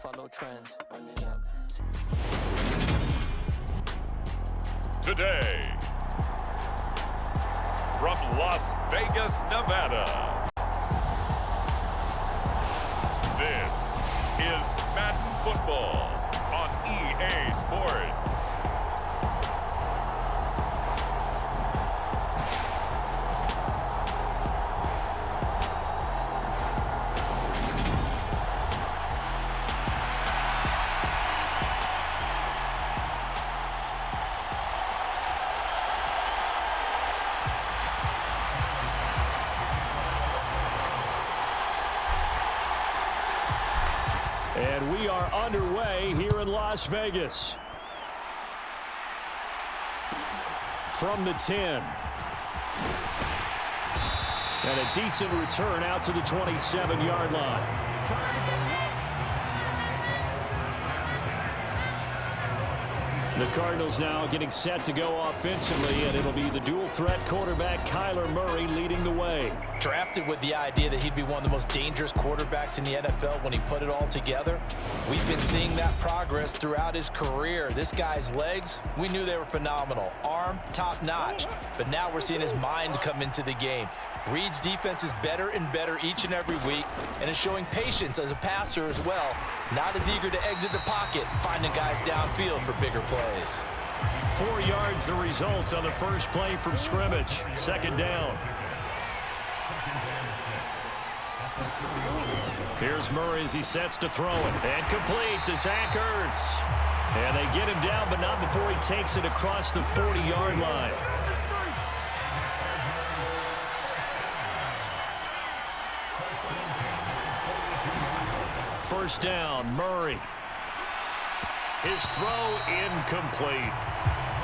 follow trends, run it up. Today, from Las Vegas, Nevada, this is Madden Football on EA Sports. And we are underway here in Las Vegas. From the 10. And a decent return out to the 27-yard line. The Cardinals now getting set to go offensively, and it'll be the dual-threat quarterback Kyler Murray leading the way. Drafted with the idea that he'd be one of the most dangerous quarterbacks in the NFL when he put it all together. We've been seeing that progress throughout his career. This guy's legs, we knew they were phenomenal. Arm, top-notch. But now we're seeing his mind come into the game. Reed's defense is better and better each and every week, and is showing patience as a passer as well. Not as eager to exit the pocket, finding guys downfield for bigger plays. 4 yards the result on the first play from scrimmage. Second down. Here's Murray as he sets to throw it. And complete to Zach Ertz. And they get him down, but not before he takes it across the 40-yard line. First down, Murray. His throw incomplete.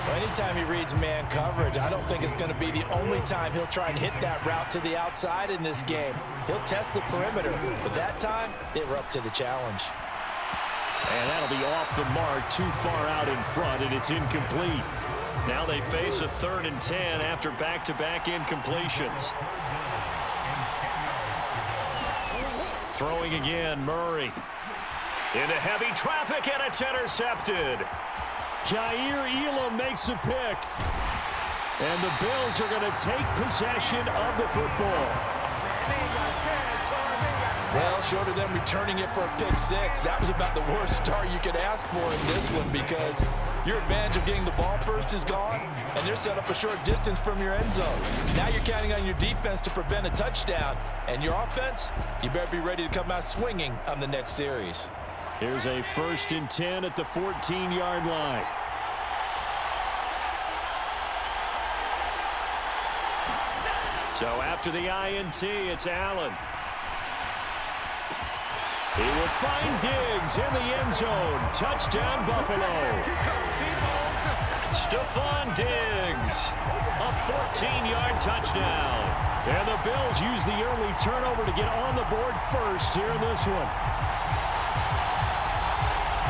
Well, anytime he reads man coverage, I don't think it's going to be the only time he'll try and hit that route to the outside in this game. He'll test the perimeter, but that time, they were up to the challenge. And that'll be off the mark, too far out in front, and it's incomplete. Now they face a 3rd and 10 after back-to-back incompletions. Throwing again, Murray. Into heavy traffic, and it's intercepted. Jair Elam makes a pick. And the Bills are going to take possession of the football. Well, short of them returning it for a pick six, that was about the worst start you could ask for in this one, because your advantage of getting the ball first is gone, and they're set up a short distance from your end zone. Now you're counting on your defense to prevent a touchdown, and your offense, you better be ready to come out swinging on the next series. Here's a 1st and 10 at the 14-yard line. So after the INT, it's Allen. He will find Diggs in the end zone. Touchdown, Buffalo. Stephon Diggs, a 14-yard touchdown. And the Bills use the early turnover to get on the board first here in this one.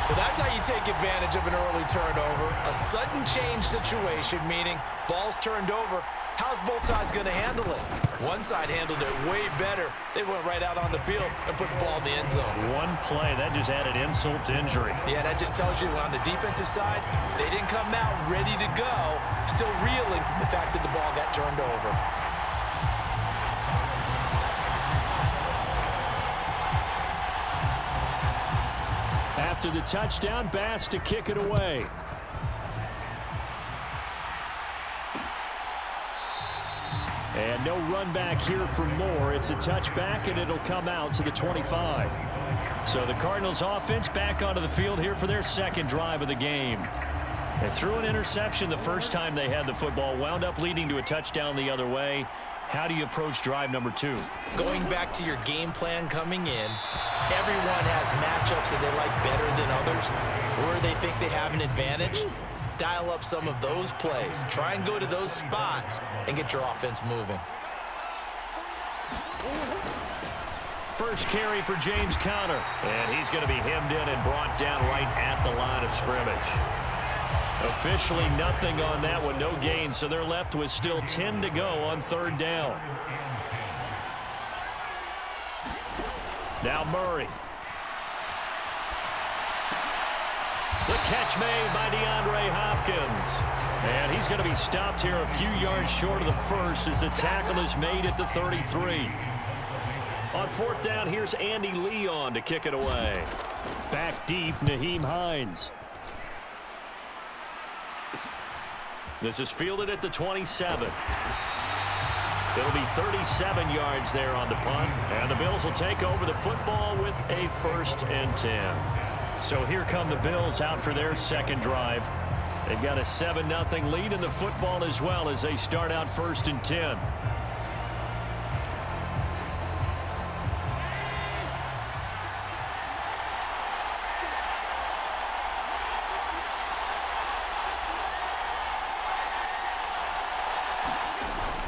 Well, that's how you take advantage of an early turnover. A sudden change situation, meaning ball's turned over. How's both sides going to handle it? One side handled it way better. They went right out on the field and put the ball in the end zone. One play, that just added insult to injury. Yeah, that just tells you on the defensive side, they didn't come out ready to go, still reeling from the fact that the ball got turned over. After the touchdown, Bass to kick it away. And no run back here for Moore. It's a touchback, and it'll come out to the 25. So the Cardinals offense back onto the field here for their second drive of the game. They threw an interception the first time they had the football, wound up leading to a touchdown the other way. How do you approach drive number 2? Going back to your game plan coming in, everyone has matchups that they like better than others, or they think they have an advantage. Dial up some of those plays. Try and go to those spots and get your offense moving. First carry for James Conner. And he's going to be hemmed in and brought down right at the line of scrimmage. Officially nothing on that one, no gain, so they're left with still 10 to go on 3rd down. Now Murray. The catch made by DeAndre Hopkins. And he's going to be stopped here a few yards short of the first as the tackle is made at the 33. On fourth down, here's Andy Leon to kick it away. Back deep, Nyheim Hines. This is fielded at the 27. It'll be 37 yards there on the punt. And the Bills will take over the football with a 1st and 10. So here come the Bills out for their second drive. They've got a 7-0 lead in the football as well as they start out 1st and 10.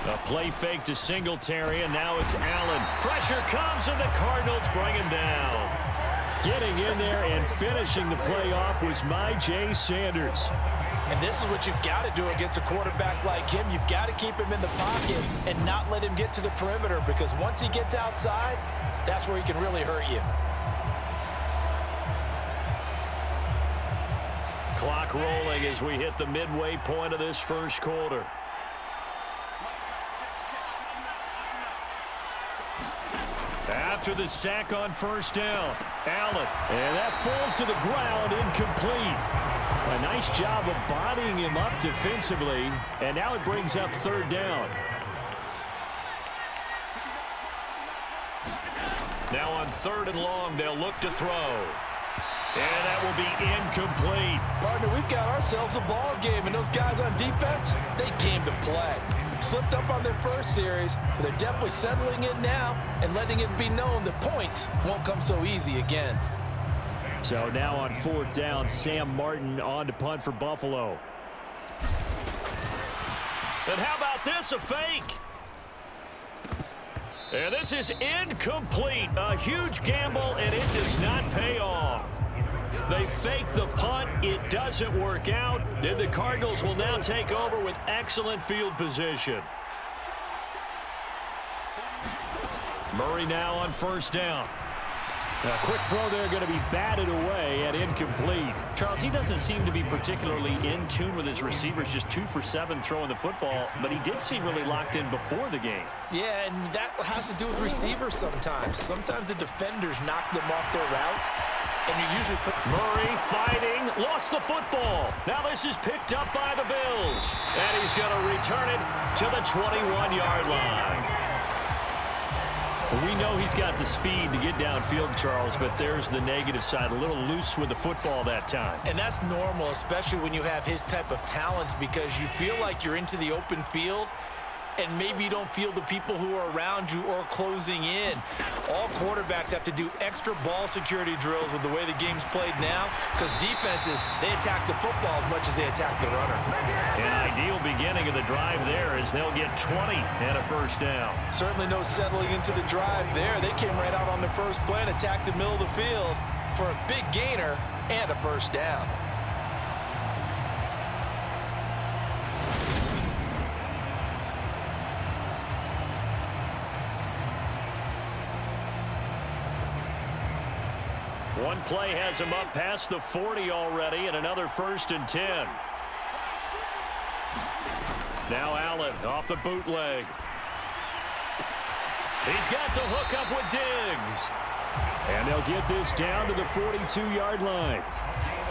A play fake to Singletary, and now it's Allen. Pressure comes, and the Cardinals bring him down. Getting in there and finishing the play off was MiniJack Sanders. And this is what you've got to do against a quarterback like him. You've got to keep him in the pocket and not let him get to the perimeter, because once he gets outside, that's where he can really hurt you. Clock rolling as we hit the midway point of this first quarter. After the sack on first down, Allen. And that falls to the ground, incomplete. A nice job of bodying him up defensively. And now it brings up 3rd down. Now on 3rd and long, they'll look to throw. And that will be incomplete. Partner, we've got ourselves a ball game, and those guys on defense, they came to play. Slipped up on their first series, but they're definitely settling in now and letting it be known that points won't come so easy again. So now on 4th down, Sam Martin on to punt for Buffalo. And how about this, a fake? And this is incomplete. A huge gamble, and it does not pay off. They fake the punt. It doesn't work out. Then the Cardinals will now take over with excellent field position. Murray now on 1st down. A quick throw there going to be batted away and incomplete. Charles, he doesn't seem to be particularly in tune with his receivers, just 2 for 7 throwing the football, but he did seem really locked in before the game. Yeah, and that has to do with receivers sometimes. Sometimes the defenders knock them off their routes, and you usually put... Murray fighting, lost the football. Now this is picked up by the Bills, and he's going to return it to the 21-yard line. We know he's got the speed to get downfield, Charles, but there's the negative side. A little loose with the football that time. And that's normal, especially when you have his type of talents, because you feel like you're into the open field, and maybe you don't feel the people who are around you or closing in. All quarterbacks have to do extra ball security drills with the way the game's played now, because defenses, they attack the football as much as they attack the runner. An ideal beginning of the drive there as they'll get 20 and a 1st down. Certainly no settling into the drive there. They came right out on the first play and attacked the middle of the field for a big gainer and a 1st down. One play has him up past the 40 already, and another 1st and 10. Now Allen off the bootleg. He's got the hook up with Diggs. And they'll get this down to the 42-yard line.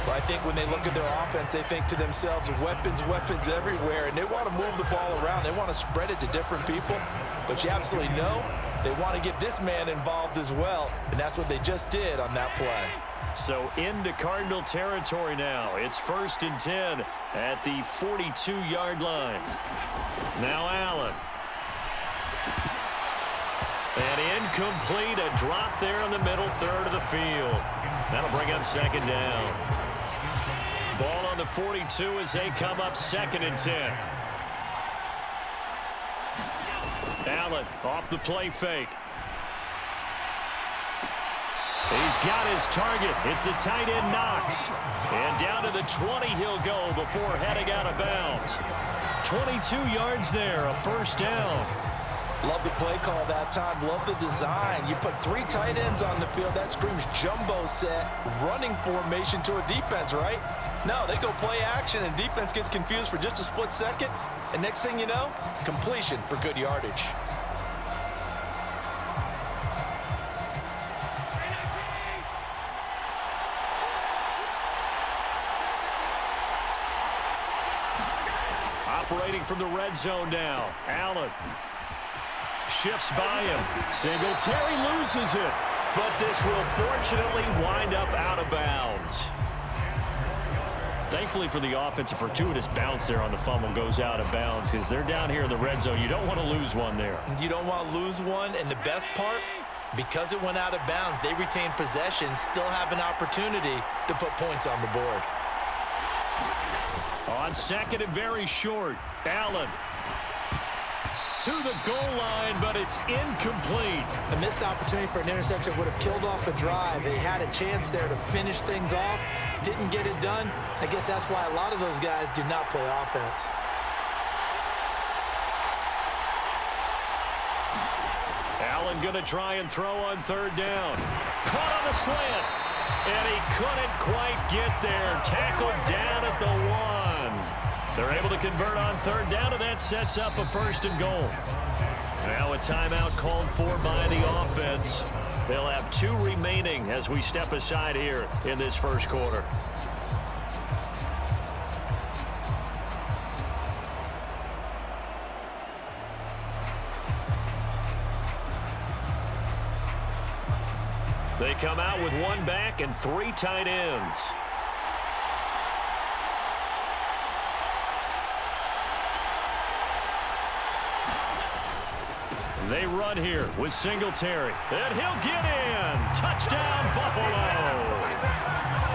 Well, I think when they look at their offense, they think to themselves, weapons, weapons everywhere, and they want to move the ball around. They want to spread it to different people. But you absolutely know they want to get this man involved as well, and that's what they just did on that play. So into Cardinal territory now. It's 1st and 10 at the 42-yard line. Now Allen. And incomplete, a drop there in the middle third of the field. That'll bring up 2nd down. Ball on the 42 as they come up 2nd and 10. Allen off the play fake. He's got his target. It's the tight end Knox. And down to the 20 he'll go before heading out of bounds. 22 yards there, a 1st down. Love the play call that time. Love the design. You put 3 tight ends on the field. That screams jumbo set, running formation to a defense, right? No, they go play action, and defense gets confused for just a split second. And next thing you know, completion for good yardage. Operating from the red zone now. Allen shifts by him. Singletary loses it, but this will fortunately wind up out of bounds. Thankfully for the offense, a fortuitous bounce there on the fumble goes out of bounds because they're down here in the red zone. You don't want to lose one there. You don't want to lose one, and the best part, because it went out of bounds, they retain possession, still have an opportunity to put points on the board. On second and very short, Allen to the goal line, but it's incomplete. A missed opportunity for an interception would have killed off a drive. They had a chance there to finish things off, didn't get it done. I guess that's why a lot of those guys do not play offense. Allen going to try and throw on third down. Caught on the slant, and he couldn't quite get there. Tackled down at the 1. They're able to convert on third down, and that sets up a 1st and goal. Now a timeout called for by the offense. They'll have 2 remaining as we step aside here in this first quarter. They come out with 1 back and 3 tight ends. They run here with Singletary, and he'll get in. Touchdown, Buffalo.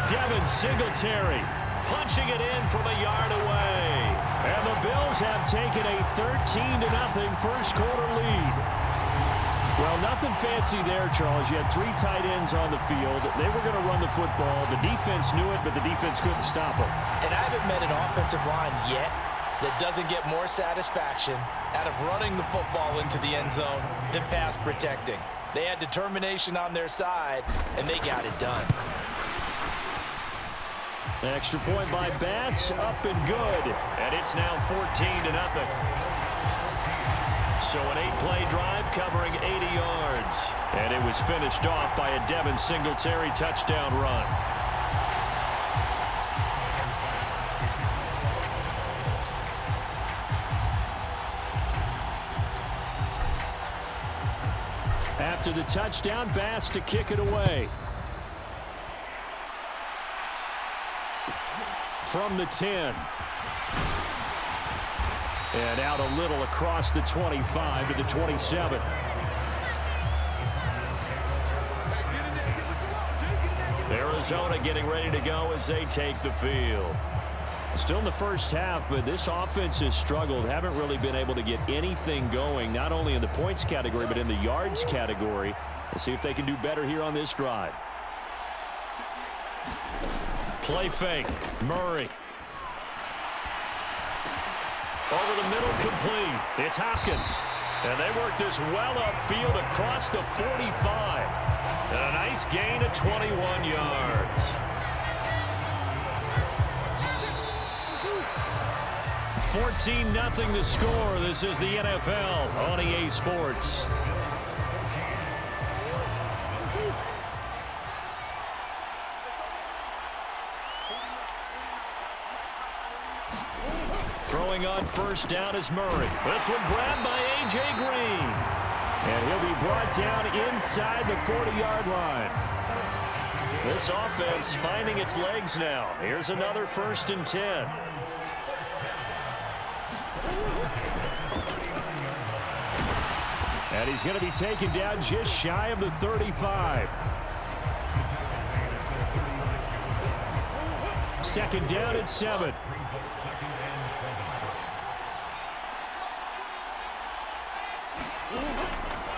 Devin Singletary punching it in from a yard away. And the Bills have taken a 13-0 first quarter lead. Well, nothing fancy there, Charles. You had 3 tight ends on the field. They were going to run the football. The defense knew it, but the defense couldn't stop them. And I haven't met an offensive line yet that doesn't get more satisfaction out of running the football into the end zone than pass protecting. They had determination on their side, and they got it done. Extra point by Bass, up and good. And it's now 14-0. So an 8-play drive covering 80 yards. And it was finished off by a Devin Singletary touchdown run. After the touchdown, Bass to kick it away. From the 10. And out a little across the 25 to the 27. Arizona getting ready to go as they take the field. Still in the first half, but this offense has struggled. Haven't really been able to get anything going, not only in the points category, but in the yards category. We'll see if they can do better here on this drive. Play fake. Murray. Over the middle, complete. It's Hopkins. And they work this well upfield across the 45. And a nice gain of 21 yards. 14-0 the score. This is the NFL on EA Sports. Throwing on first down is Murray. This one grabbed by A.J. Green. And he'll be brought down inside the 40-yard line. This offense finding its legs now. Here's another 1st and 10. And he's going to be taken down just shy of the 35. 2nd down at 7.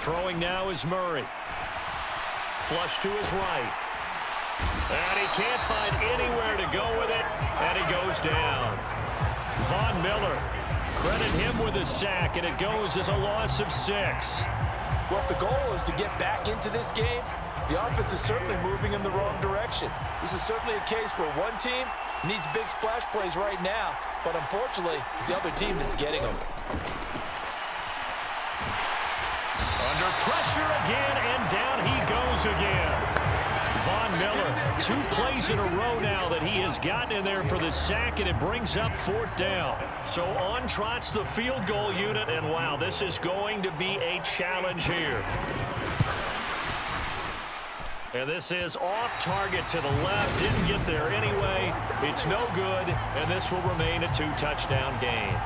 Throwing now is Murray. Flush to his right. And he can't find anywhere to go with it. And he goes down. Von Miller Credit him with a sack, and it goes as a loss of 6. Well, if the goal is to get back into this game, the offense is certainly moving in the wrong direction. This is certainly a case where one team needs big splash plays right now, but unfortunately, it's the other team that's getting them. Under pressure again, and down he goes again. Von Miller, 2 plays in a row now that he has gotten in there for the sack, and it brings up 4th down. So on trots the field goal unit, and wow, this is going to be a challenge here. And this is off target to the left. Didn't get there anyway. It's no good, and this will remain a 2-touchdown game.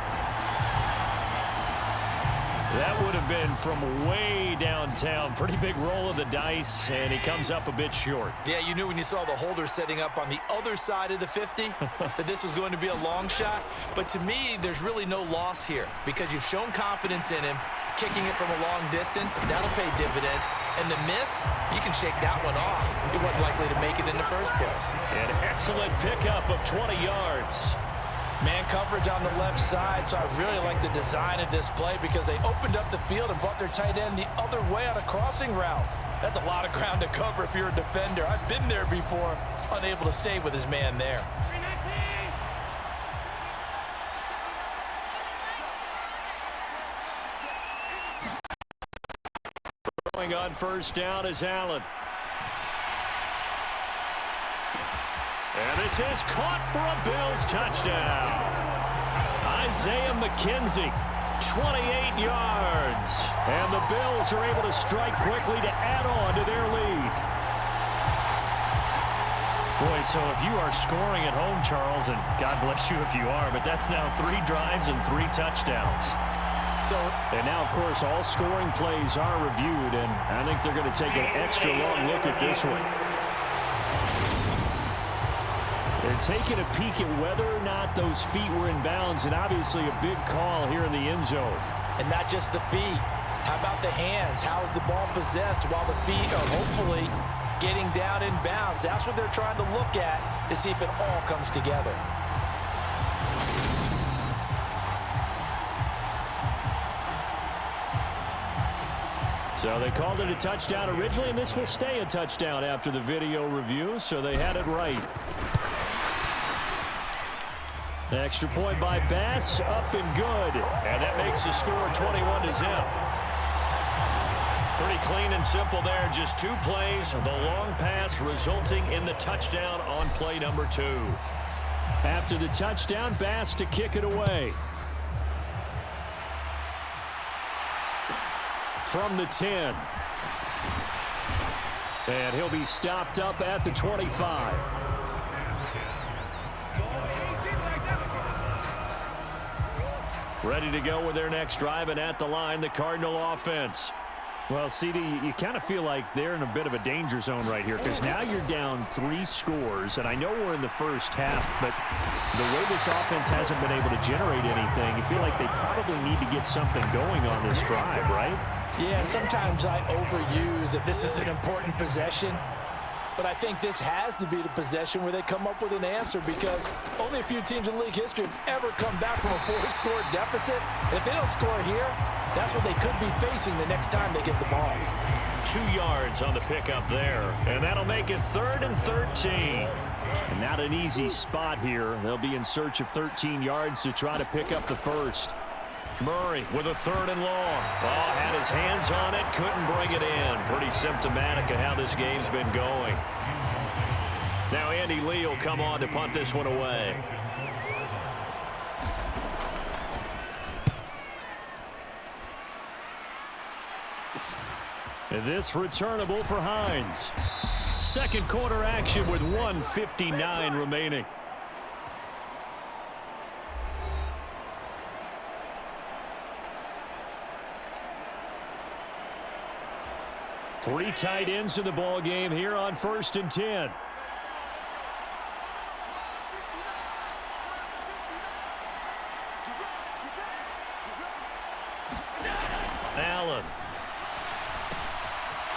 That would have been from way downtown. Pretty big roll of the dice, and he comes up a bit short. Yeah, you knew when you saw the holder setting up on the other side of the 50 that this was going to be a long shot. But to me, there's really no loss here because you've shown confidence in him, kicking it from a long distance. That'll pay dividends. And the miss, you can shake that one off. It wasn't likely to make it in the first place. An excellent pickup of 20 yards. Man coverage on the left side, so I really like the design of this play because they opened up the field and brought their tight end the other way on a crossing route. That's a lot of ground to cover if you're a defender. I've been there before, unable to stay with his man there. Going on 1st down is Allen. And this is caught for a Bills touchdown. Isaiah McKenzie, 28 yards. And the Bills are able to strike quickly to add on to their lead. Boy, so if you are scoring at home, Charles, and God bless you if you are, but that's now 3 drives and 3 touchdowns. And now, of course, all scoring plays are reviewed, and I think they're going to take an extra long look at this one. They're taking a peek at whether or not those feet were in bounds, and obviously a big call here in the end zone. And not just the feet. How about the hands? How is the ball possessed while the feet are hopefully getting down in bounds? That's what they're trying to look at to see if it all comes together. So they called it a touchdown originally, and this will stay a touchdown after the video review, so they had it right. The extra point by Bass, up and good. And that makes the score 21-0. Pretty clean and simple there. Just 2 plays. The long pass resulting in the touchdown on play number 2. After the touchdown, Bass to kick it away. From the 10. And he'll be stopped up at the 25. Ready to go with their next drive, and at the line, the Cardinal offense. Well, CD, you kind of feel like they're in a bit of a danger zone right here because now you're down 3 scores, and I know we're in the first half, but the way this offense hasn't been able to generate anything, you feel like they probably need to get something going on this drive, right? Yeah, and sometimes I overuse that this is an important possession. But I think this has to be the possession where they come up with an answer because only a few teams in league history have ever come back from a 4-score deficit. And if they don't score here, that's what they could be facing the next time they get the ball. 2 yards on the pickup there. And that'll make it 3rd and 13. And not an easy spot here. They'll be in search of 13 yards to try to pick up the first. Murray with a 3rd and long. Oh, had his hands on it, couldn't bring it in. Pretty symptomatic of how this game's been going. Now Andy Lee will come on to punt this one away. And this returnable for Hines. Second quarter action with 1:59 remaining. Three tight ends in the ball game here on 1st and 10. Allen.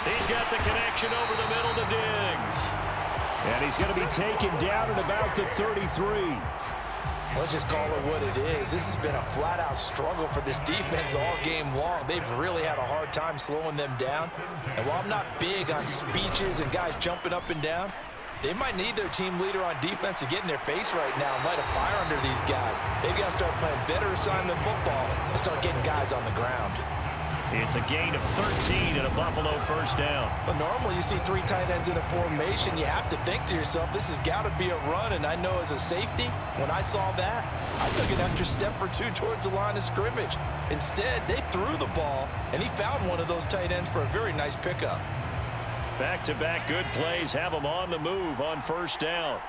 He's got the connection over the middle to Diggs. And he's going to be taken down at about the 33. Let's just call it what it is. This has been a flat-out struggle for this defense all game long. They've really had a hard time slowing them down. And while I'm not big on speeches and guys jumping up and down, they might need their team leader on defense to get in their face right now and light a fire under these guys. They've got to start playing better assignment football and start getting guys on the ground. It's a gain of 13 and a Buffalo first down. But normally you see 3 tight ends in a formation, you have to think to yourself, this has got to be a run. And I know as a safety, when I saw that, I took an extra step or 2 towards the line of scrimmage. Instead, they threw the ball, and he found one of those tight ends for a very nice pickup. Back-to-back good plays have them on the move on first down.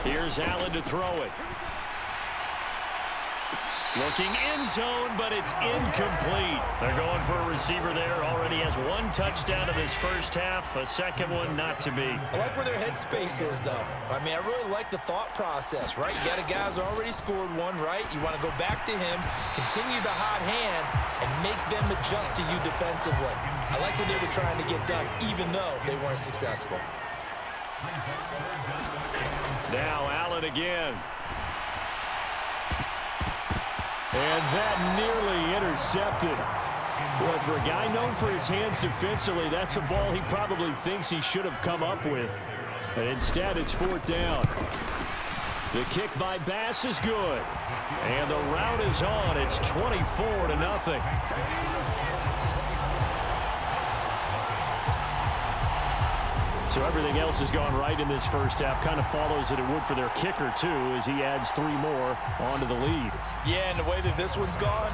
Here's Allen to throw it. Looking end zone, but it's incomplete. They're going for a receiver there. Already has 1 touchdown in this first half. A second one not to be. I like where their headspace is, though. I mean, I really like the thought process, right? You got a guy who's already scored one, right? You want to go back to him, continue the hot hand, and make them adjust to you defensively. I like what they were trying to get done, even though they weren't successful. Now Allen again. And that nearly intercepted. Well, for a guy known for his hands defensively, that's a ball he probably thinks he should have come up with. But instead, it's 4th down. The kick by Bass is good. And the route is on. It's 24-0. So everything else has gone right in this first half. Kind of follows that it would for their kicker, too, as he adds 3 more onto the lead. Yeah, and the way that this one's gone,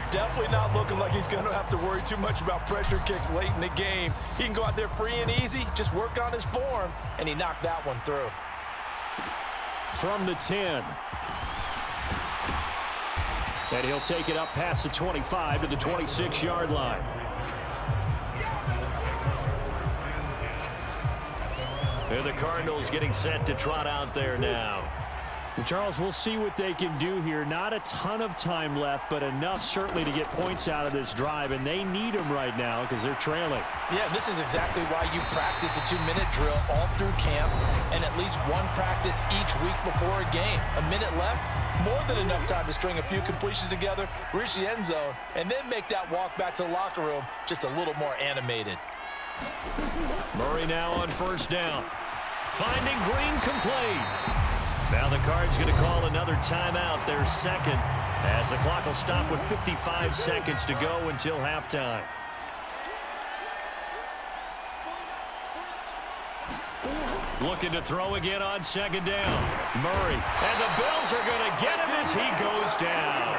definitely not looking like he's going to have to worry too much about pressure kicks late in the game. He can go out there free and easy, just work on his form, and he knocked that one through. From the 10. And he'll take it up past the 25 to the 26-yard line. And the Cardinals getting set to trot out there now. Charles, we'll see what they can do here. Not a ton of time left, but enough certainly to get points out of this drive, and they need them right now because they're trailing. Yeah, this is exactly why you practice a 2-minute drill all through camp and at least 1 practice each week before a game. A minute left, more than enough time to string a few completions together, reach the end zone, and then make that walk back to the locker room just a little more animated. Murray now on first down. Finding Green complete. Now the Cards going to call another timeout, their second, as the clock will stop with 55 seconds to go until halftime. Looking to throw again on second down. Murray. And the Bills are going to get him as he goes down.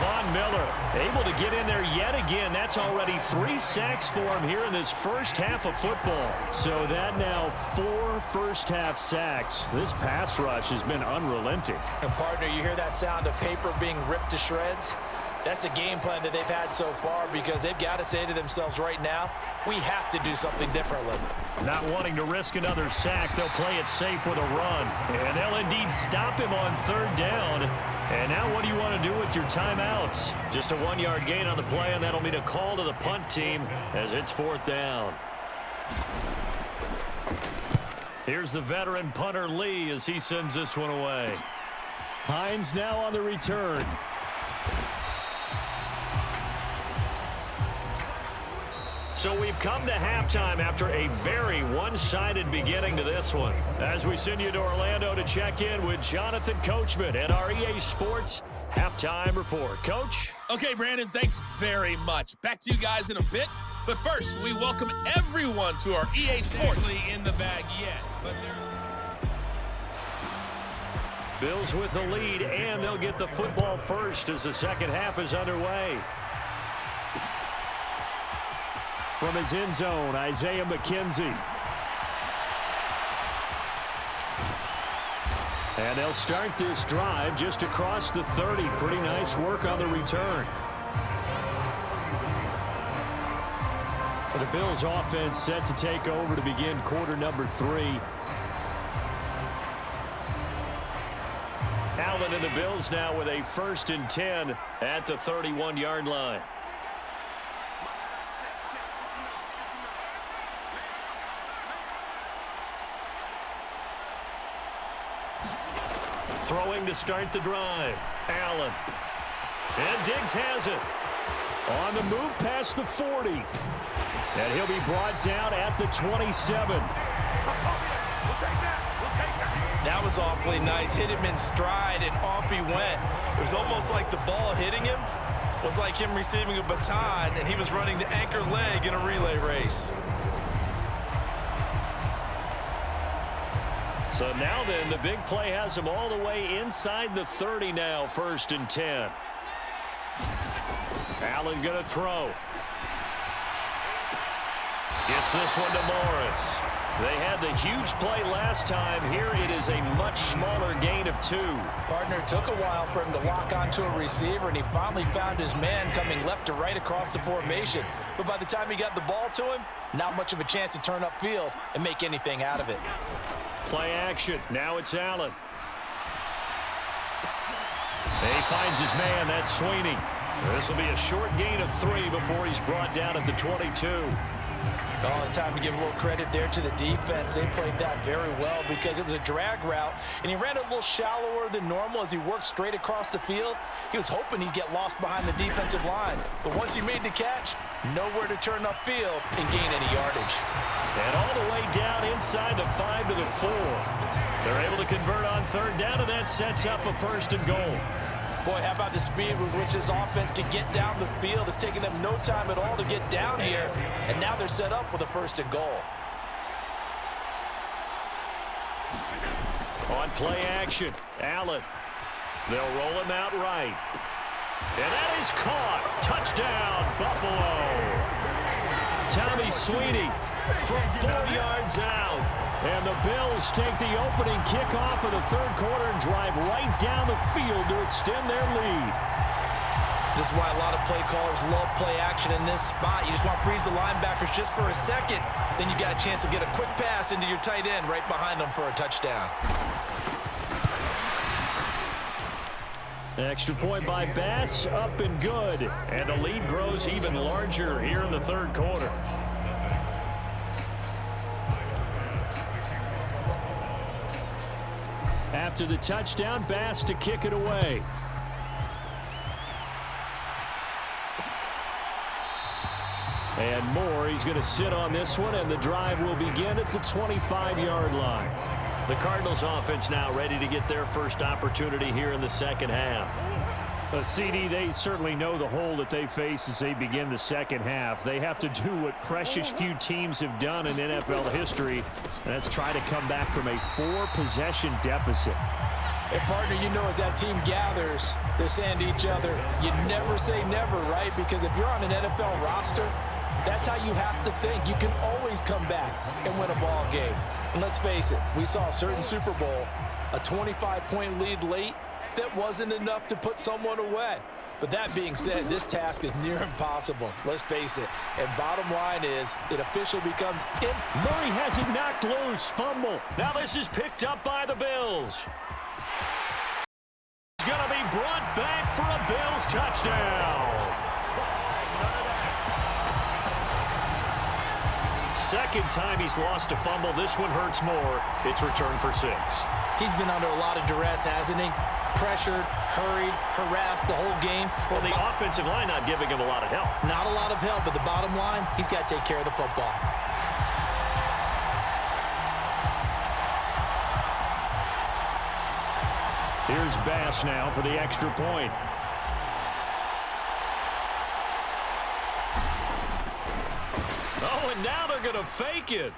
Von Miller able to get in there yet again. That's already 3 sacks for him here in this first half of football. So that now 4 first-half sacks. This pass rush has been unrelenting. And, partner, you hear that sound of paper being ripped to shreds? That's the game plan that they've had so far because they've got to say to themselves right now, we have to do something differently. Not wanting to risk another sack, they'll play it safe with a run. And they'll indeed stop him on 3rd down. And now what do you want to do with your timeouts? Just a 1-yard gain on the play, and that'll mean a call to the punt team as it's 4th down. Here's the veteran punter Lee as he sends this one away. Hines now on the return. So we've come to halftime after a very one-sided beginning to this one. As we send you to Orlando to check in with Jonathan Coachman at our EA Sports Halftime Report. Coach? Okay, Brandon, thanks very much. Back to you guys in a bit. But first, we welcome everyone to our EA Sports. In the bag yet, but Bills with the lead, and they'll get the football first as the second half is underway. From his end zone, Isaiah McKenzie. And they'll start this drive just across the 30. Pretty nice work on the return. The Bills offense set to take over to begin quarter number 3. Allen and the Bills now with a 1st and 10 at the 31-yard line. Throwing to start the drive. Allen. And Diggs has it. On the move past the 40. And he'll be brought down at the 27. That was awfully nice. Hit him in stride, and off he went. It was almost like the ball hitting him was like him receiving a baton, and he was running the anchor leg in a relay race. So now then, the big play has him all the way inside the 30 now, 1st and 10. Allen going to throw. Gets this one to Morris. They had the huge play last time. Here it is a much smaller gain of 2. Partner, it took a while for him to lock onto a receiver, and he finally found his man coming left to right across the formation. But by the time he got the ball to him, not much of a chance to turn upfield and make anything out of it. Play action. Now it's Allen. He finds his man. That's Sweeney. This will be a short gain of 3 before he's brought down at the 22. Oh, it's time to give a little credit there to the defense. They played that very well because it was a drag route, and he ran a little shallower than normal as he worked straight across the field. He was hoping he'd get lost behind the defensive line, but once he made the catch, nowhere to turn upfield and gain any yardage. And all the way down inside the 5 to the 4. They're able to convert on 3rd down, and that sets up a 1st and goal. Boy, how about the speed with which this offense can get down the field? It's taken them no time at all to get down here, and now they're set up with a 1st and goal. On play action, Allen. They'll roll him out right. And that is caught. Touchdown, Buffalo. Tommy Sweeney from 4 yards out. And the Bills take the opening kickoff of the 3rd quarter and drive right down the field to extend their lead. This is why a lot of play callers love play action in this spot. You just want to freeze the linebackers just for a second. Then you got a chance to get a quick pass into your tight end right behind them for a touchdown. An extra point by Bass, up and good. And the lead grows even larger here in the 3rd quarter. After the touchdown, Bass to kick it away. And Moore, he's going to sit on this one, and the drive will begin at the 25-yard line. The Cardinals offense now ready to get their first opportunity here in the 2nd half. CD, they certainly know the hole that they face as they begin the 2nd half. They have to do what precious few teams have done in NFL history, and that's try to come back from a 4-possession deficit. And partner, you know, as that team gathers, they're saying to each other, you never say never, right? Because if you're on an NFL roster, that's how you have to think. You can always come back and win a ball game. And let's face it, we saw a certain Super Bowl, a 25-point lead late, that wasn't enough to put someone away. But that being said, this task is near impossible. Let's face it. And bottom line is, it officially becomes Murray has it knocked loose. Fumble. Now this is picked up by the Bills. It's going to be brought back for a Bills touchdown. 2nd time he's lost a fumble. This one hurts more. It's returned for 6. He's been under a lot of duress, hasn't he? Pressured, hurried, harassed the whole game. Well, the offensive line not giving him a lot of help. Not a lot of help, but the bottom line, he's got to take care of the football. Here's Bass now for the extra point. Oh, and now they're going to fake it.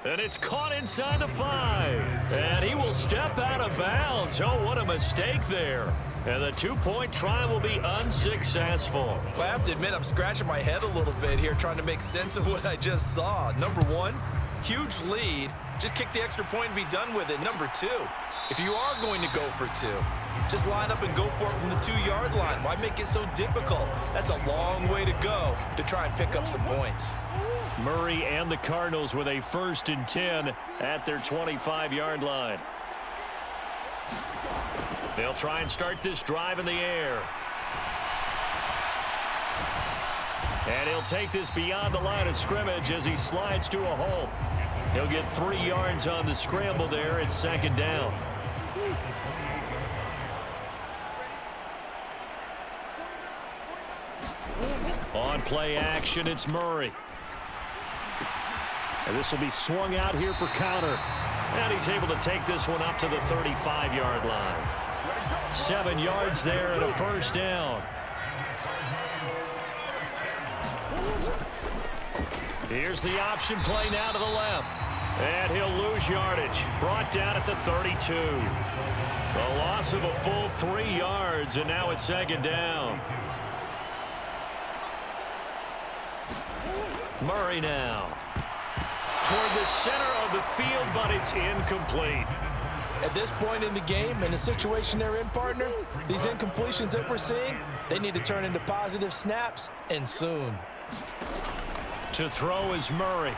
And it's caught inside the 5. And he will step out of bounds. Oh, what a mistake there. And the 2-point try will be unsuccessful. Well, I have to admit, I'm scratching my head a little bit here trying to make sense of what I just saw. Number 1, huge lead. Just kick the extra point and be done with it. Number 2, if you are going to go for 2, just line up and go for it from the 2-yard line. Why make it so difficult? That's a long way to go to try and pick up some points. Murray and the Cardinals with a 1st and 10 at their 25-yard line. They'll try and start this drive in the air. And he'll take this beyond the line of scrimmage as he slides to a halt. He'll get 3 yards on the scramble there at 2nd down. On play action, it's Murray. And this will be swung out here for counter. And he's able to take this one up to the 35-yard line. 7 yards there and a first down. Here's the option play now to the left. And he'll lose yardage. Brought down at the 32. A loss of a full 3 yards, and now it's second down. Murray now. Toward the center of the field, but it's incomplete. At this point in the game, in the situation they're in, partner, these incompletions that we're seeing, they need to turn into positive snaps, and soon. To throw is Murray.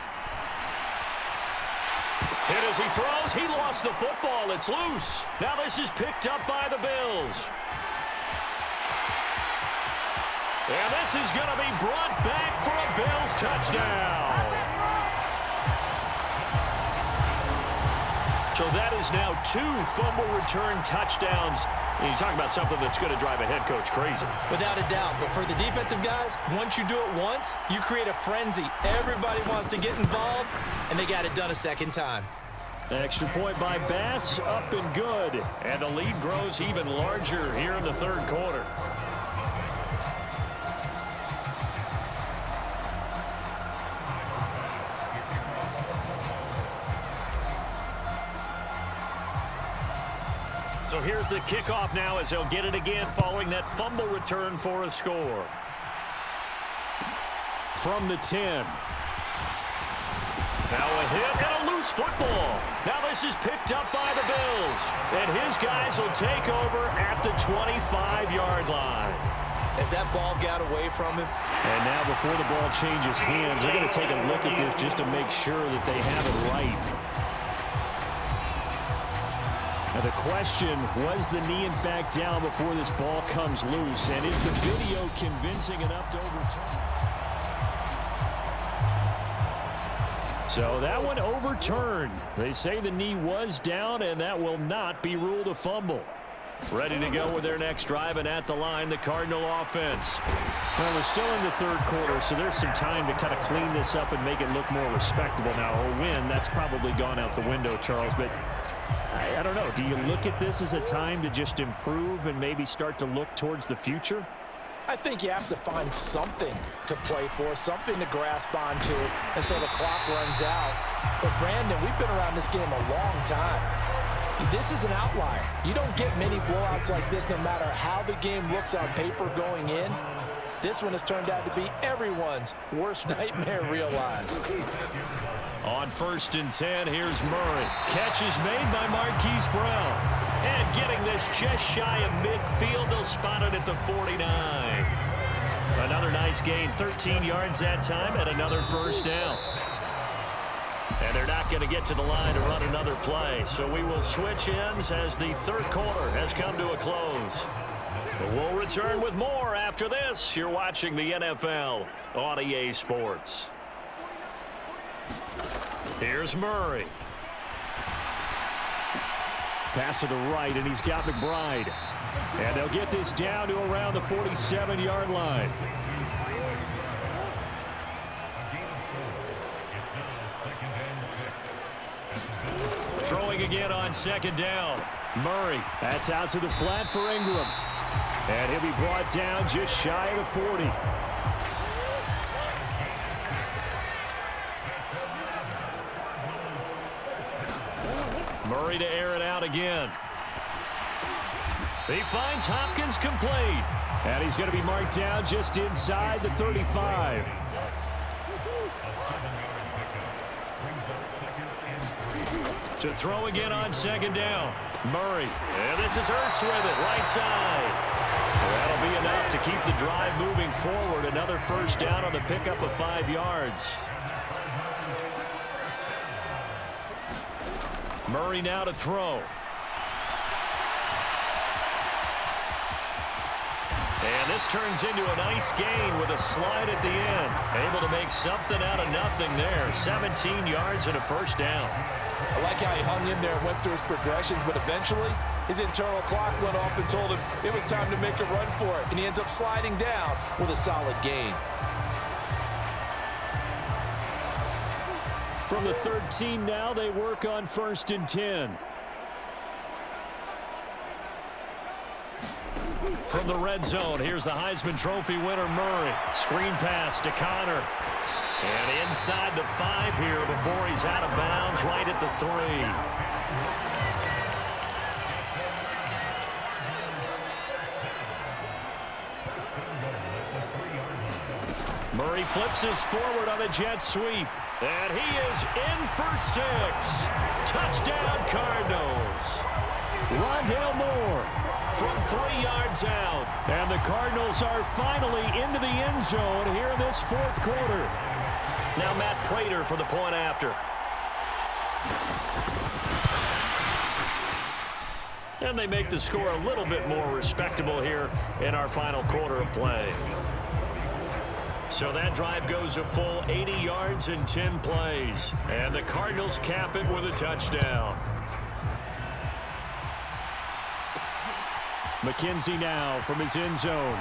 Hit as he throws. He lost the football. It's loose. Now this is picked up by the Bills. And this is going to be brought back for a Bills touchdown. So that is now 2 fumble return touchdowns. And you talk about something that's going to drive a head coach crazy. Without a doubt. But for the defensive guys, once you do it once, you create a frenzy. Everybody wants to get involved, and they got it done a second time. Extra point by Bass, up and good. And the lead grows even larger here in the third quarter. So here's the kickoff now as they'll get it again following that fumble return for a score. From the 10. Now a hit and a loose football. Now this is picked up by the Bills. And his guys will take over at the 25-yard line. As that ball got away from him. And now before the ball changes hands, they're going to take a look at this just to make sure that they have it right. Now the question, was the knee in fact down before this ball comes loose? And is the video convincing enough to overturn? So that one overturned. They say the knee was down, and that will not be ruled a fumble. Ready to go with their next drive, and at the line, the Cardinal offense. Well, they're still in the third quarter, so there's some time to kind of clean this up and make it look more respectable. Now, a win, that's probably gone out the window, Charles, but I don't know. Do you look at this as a time to just improve and maybe start to look towards the future? I think you have to find something to play for, something to grasp onto until the clock runs out. But, Brandon, we've been around this game a long time. This is an outlier. You don't get many blowouts like this no matter how the game looks on paper going in. This one has turned out to be everyone's worst nightmare realized. On 1st and 10, here's Murray. Catch is made by Marquise Brown. And getting this just shy of midfield, they'll spot it at the 49. Another nice gain, 13 yards that time, and another first down. And they're not going to get to the line to run another play. So we will switch ends as the third quarter has come to a close. But we'll return with more after this. You're watching the NFL on EA Sports. Here's Murray. Pass to the right, and he's got McBride. And they'll get this down to around the 47-yard line. Throwing again on 2nd down. Murray, that's out to the flat for Ingram. And he'll be brought down just shy of the 40. Murray to air it out again. He finds Hopkins complete. And he's going to be marked down just inside the 35. To throw again on 2nd down. Murray. And this is Ertz with it, right side. That'll be enough to keep the drive moving forward. Another first down on the pickup of 5 yards. Murray now to throw. And this turns into a nice gain with a slide at the end. Able to make something out of nothing there. 17 yards and a first down. I like how he hung in there and went through his progressions, but eventually His internal clock went off and told him it was time to make a run for it, and he ends up sliding down with a solid gain. From the 13 now, they work on 1st and 10. From the red zone, here's the Heisman Trophy winner, Murray. Screen pass to Connor. And inside the 5 here before he's out of bounds, right at the 3. Murray flips his forward on a jet sweep. And he is in for 6. Touchdown, Cardinals. Rondale Moore from 3 yards out. And the Cardinals are finally into the end zone here in this 4th quarter. Now Matt Prater for the point after. And they make the score a little bit more respectable here in our final quarter of play. So that drive goes a full 80 yards in 10 plays. And the Cardinals cap it with a touchdown. McKenzie now from his end zone.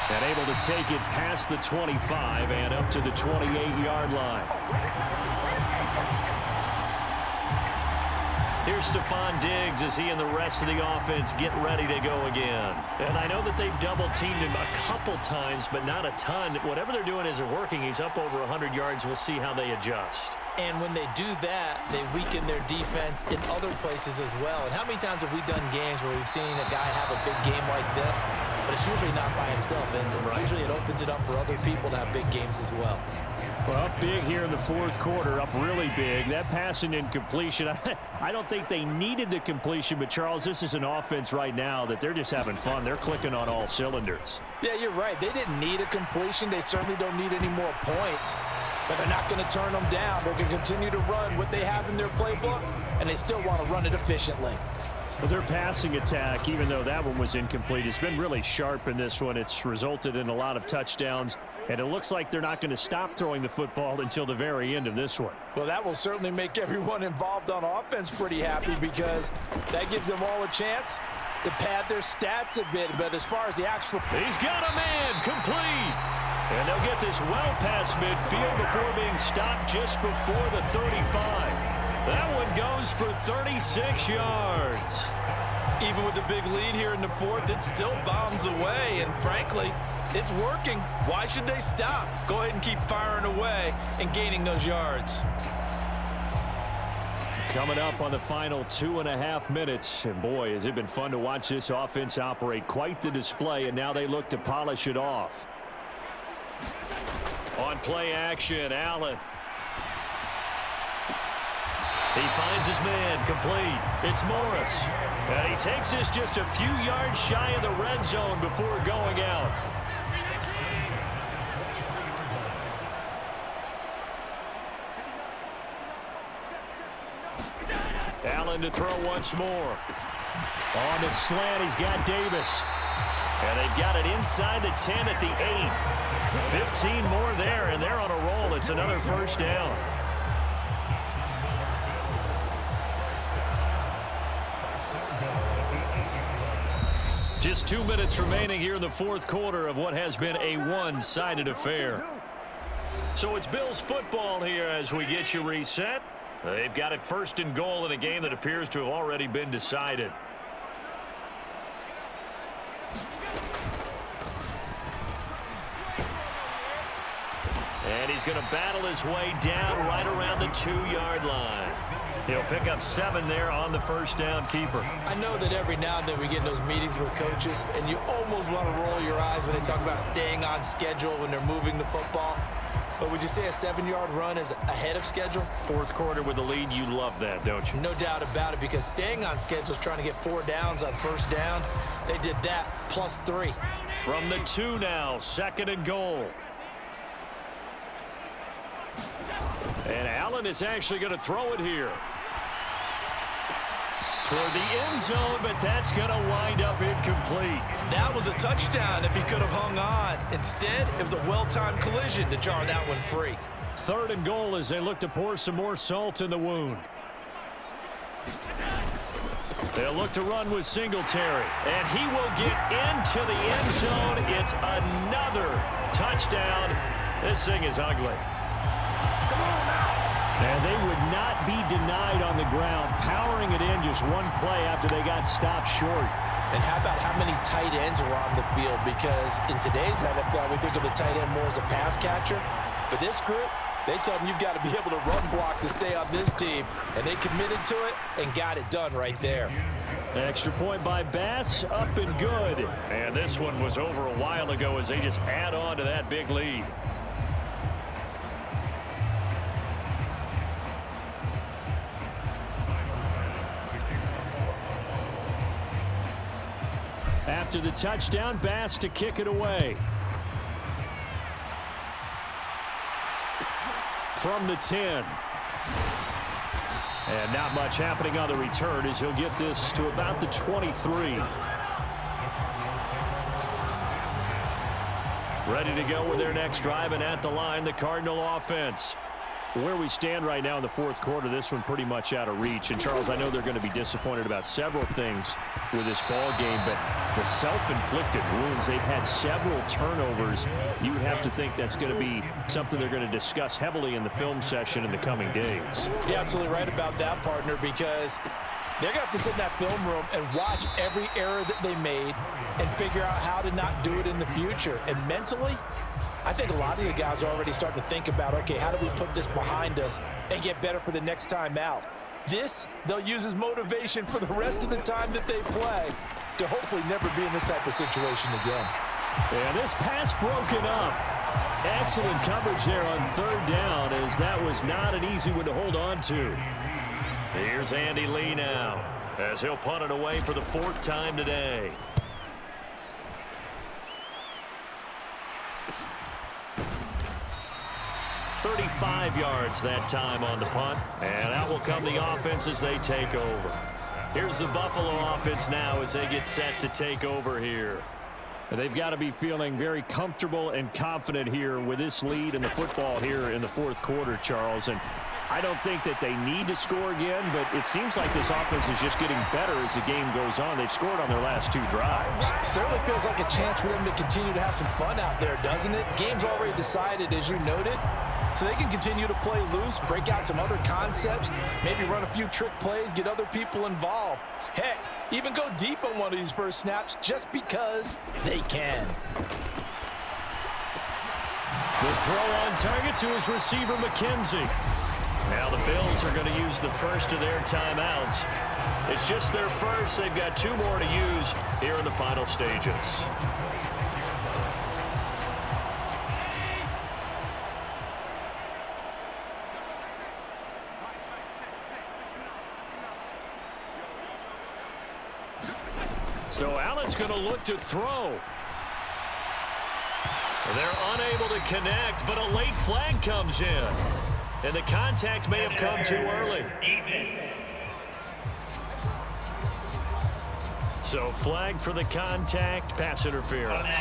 And able to take it past the 25 and up to the 28-yard line. Here's Stephon Diggs as he and the rest of the offense get ready to go again. And I know that they've double-teamed him a couple times, but not a ton. Whatever they're doing isn't working. He's up over 100 yards. We'll see how they adjust. And when they do that, they weaken their defense in other places as well. And how many times have we done games where we've seen a guy have a big game like this, but it's usually not by himself, is it? Right. Usually it opens it up for other people to have big games as well. Well, up big here in the 4th quarter, up really big. That passing incompletion, I don't think they needed the completion, but Charles, this is an offense right now that they're just having fun. They're clicking on all cylinders. Yeah, you're right. They didn't need a completion. They certainly don't need any more points, but they're not going to turn them down. They're going to continue to run what they have in their playbook, and they still want to run it efficiently. Well, their passing attack, even though that one was incomplete, has been really sharp in this one. It's resulted in a lot of touchdowns, and it looks like they're not going to stop throwing the football until the very end of this one. Well, that will certainly make everyone involved on offense pretty happy because that gives them all a chance to pad their stats a bit. But as far as the actual... He's got a man, complete. And they'll get this well past midfield before being stopped just before the 35. That one goes for 36 yards. Even with the big lead here in the 4th, it still bombs away. And frankly, it's working. Why should they stop? Go ahead and keep firing away and gaining those yards. Coming up on the final 2.5 minutes. And boy, has it been fun to watch this offense operate. Quite the display, and now they look to polish it off. On play action, Allen. He finds his man, complete. It's Morris. And he takes this just a few yards shy of the red zone before going out. Allen to throw once more. On the slant, he's got Davis. And they've got it inside the 10 at the 8. 15 more there, and they're on a roll. It's another first down. Just 2 minutes remaining here in the 4th quarter of what has been a one-sided affair. So it's Bills football here as we get you reset. They've got it 1st and goal in a game that appears to have already been decided. And he's going to battle his way down right around the 2-yard line. He'll pick up 7 there on the first down keeper. I know that every now and then we get in those meetings with coaches, and you almost want to roll your eyes when they talk about staying on schedule when they're moving the football. But would you say a 7-yard run is ahead of schedule? 4th quarter with the lead, you love that, don't you? No doubt about it, because staying on schedule is trying to get 4 downs on first down. They did that, plus 3. From the 2 now, 2nd and goal. And Allen is actually going to throw it here. Toward the end zone, but that's going to wind up incomplete. That was a touchdown if he could have hung on. Instead, it was a well-timed collision to jar that one free. 3rd and goal as they look to pour some more salt in the wound. They'll look to run with Singletary. And he will get into the end zone. It's another touchdown. This thing is ugly. And they would not be denied on the ground, powering it in just one play after they got stopped short. And how about how many tight ends were on the field? Because in today's NFL, we think of the tight end more as a pass catcher. But this group, they told them you've got to be able to run block to stay on this team. And they committed to it and got it done right there. Extra point by Bass, up and good. And this one was over a while ago as they just add on to that big lead. After the touchdown, Bass to kick it away. From the 10. And not much happening on the return as he'll get this to about the 23. Ready to go with their next drive, and at the line, the Cardinal offense. Where we stand right now in the fourth quarter, this one pretty much out of reach. And, Charles, I know they're going to be disappointed about several things with this ball game, but the self-inflicted wounds, they've had several turnovers. You would have to think that's going to be something they're going to discuss heavily in the film session in the coming days. You're absolutely right about that, partner, because they're going to have to sit in that film room and watch every error that they made and figure out how to not do it in the future. And mentally, I think a lot of the guys are already starting to think about, okay, how do we put this behind us and get better for the next time out? This, they'll use as motivation for the rest of the time that they play to hopefully never be in this type of situation again. And this pass broken up. Excellent coverage there on third down, as that was not an easy one to hold on to. Here's Andy Lee now, as he'll punt it away for the fourth time today. .35 yards that time on the punt. And out will come the offense as they take over. Here's the Buffalo offense now as they get set to take over here. And they've got to be feeling very comfortable and confident here with this lead in the football here in the fourth quarter, Charles. And I don't think that they need to score again, but it seems like this offense is just getting better as the game goes on. They've scored on their last two drives. Certainly feels like a chance for them to continue to have some fun out there, doesn't it? Game's already decided, as you noted. So they can continue to play loose, break out some other concepts, maybe run a few trick plays, get other people involved. Heck, even go deep on one of these first snaps just because they can. The throw on target to his receiver, McKenzie. Now the Bills are going to use the first of their timeouts. It's just their first. They've got two more to use here in the final stages. So Allen's going to look to throw. They're unable to connect, but a late flag comes in. And the contact may have come too early. So flag for the contact, pass interference.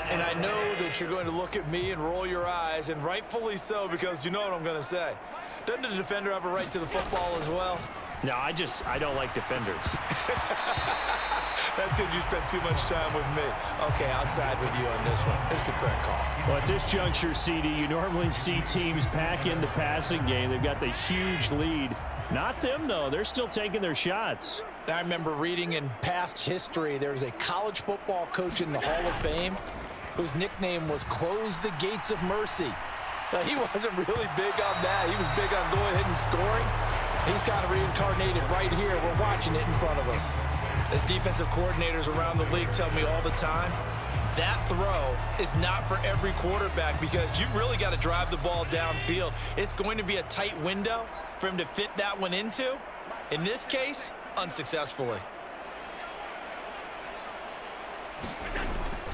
And I know that you're going to look at me and roll your eyes, and rightfully so, because you know what I'm going to say. Doesn't the defender have a right to the football as well? No, I don't like defenders. That's because you spent too much time with me. Okay, I'll side with you on this one. It's the correct call. Well, at this juncture, CD, you normally see teams pack in the passing game. They've got the huge lead. Not them, though. They're still taking their shots. I remember reading in past history, there was a college football coach in the Hall of Fame whose nickname was Close the Gates of Mercy. Now, he wasn't really big on that. He was big on going ahead and scoring. He's kind of reincarnated right here. We're watching it in front of us. As defensive coordinators around the league tell me all the time, that throw is not for every quarterback because you've really got to drive the ball downfield. It's going to be a tight window for him to fit that one into. In this case, unsuccessfully.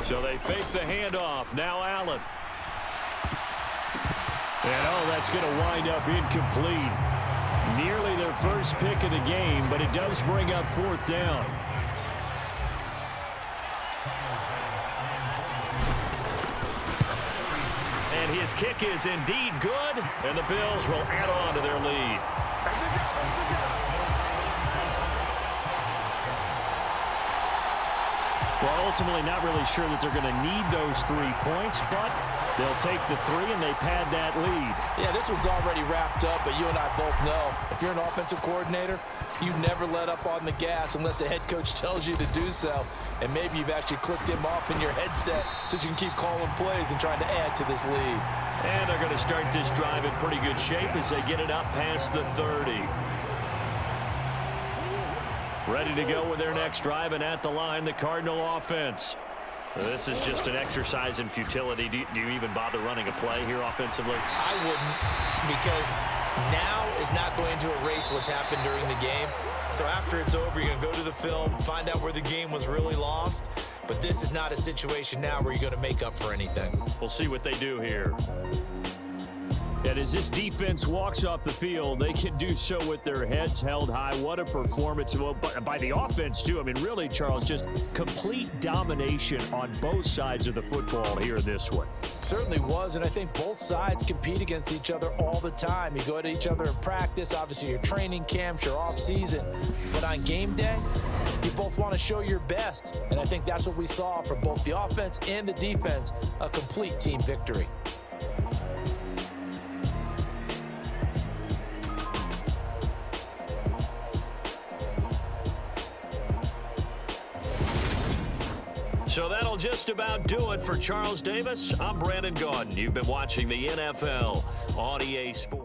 So they fake the handoff. Now Allen. And that's going to wind up incomplete. Nearly their first pick of the game, but it does bring up fourth down. And his kick is indeed good, and the Bills will add on to their lead. Well, ultimately not really sure that they're going to need those 3 points, but they'll take the 3 and they pad that lead. Yeah, this one's already wrapped up, but you and I both know if you're an offensive coordinator, you never let up on the gas unless the head coach tells you to do so. And maybe you've actually clicked him off in your headset so you can keep calling plays and trying to add to this lead. And they're going to start this drive in pretty good shape as they get it up past the 30. Ready to go with their next drive, and at the line, the Cardinal offense. This is just an exercise in futility. Do you even bother running a play here offensively? I wouldn't, because now is not going to erase what's happened during the game. So after it's over, you're going to go to the film, find out where the game was really lost. But this is not a situation now where you're going to make up for anything. We'll see what they do here. And as this defense walks off the field, they can do so with their heads held high. What a performance by the offense, too. I mean, really, Charles, just complete domination on both sides of the football here in this one. Certainly was, and I think both sides compete against each other all the time. You go at each other in practice, obviously your training camps, your off-season. But on game day, you both want to show your best. And I think that's what we saw from both the offense and the defense, a complete team victory. So that'll just about do it for Charles Davis. I'm Brandon Gaudin. You've been watching the NFL on EA Sports.